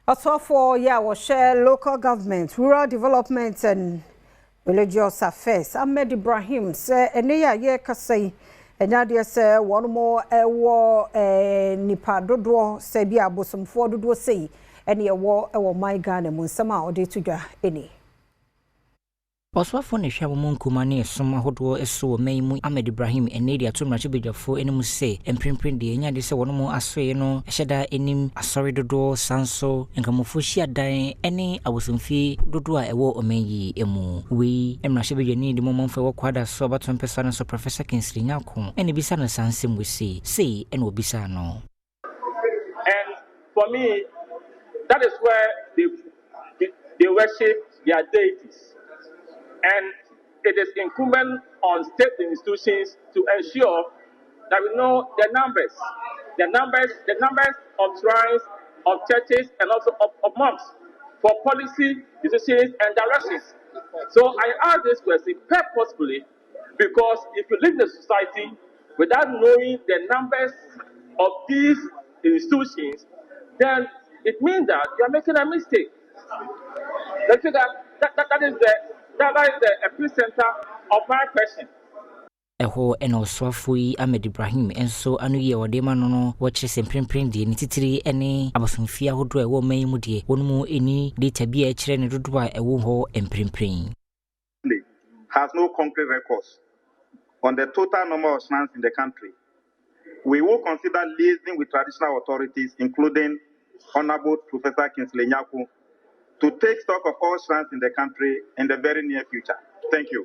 Also for we share local government, rural development and religious affairs. Ahmed Ibrahim say ye kasai enya de say one more ewo nipa dodo say bi abosomfo dodo sei ene ewo my Ghana mu nsama ode tudwa eni. Oswafo ne hwa mo nkuma ne som ahodo eso maimu Ahmed Ibrahim ene dia to mrache bedwafo ene mu se emprempren de enya de se wono mo asoe no hyeda enim asori dodo sanso nkamofo hia dan ene abosomfi dodo a ewo omenyi emu we emrache bedwani de momomfa wo kwada so baton pesa no so Professor Kingsley Nyako ene bisa no sansem we sei ene obisa no. And for me, that is where they worship their deities. And it is incumbent on state institutions to ensure that we know the numbers of shrines, of churches, and also of mosques for policy decisions and directions. So I ask this question purposefully because if you live in a society without knowing the numbers of these institutions, then it means that you are making a mistake. Let's say that is the epicenter of my question. Eho eno swafui Ahmed Ibrahim enso anu ye odema no wo kire semprempren de ni titiri ene abosomfia hodo ewo mayimu de wonmu eni data bi a kire ne dodo a ewo ho emprempren has no concrete records on the total number of shrines in the country. We will consider liaising with traditional authorities, including Honorable Professor Kingsley Nyako, to take stock of all shrines in the country in the very near future. Thank you.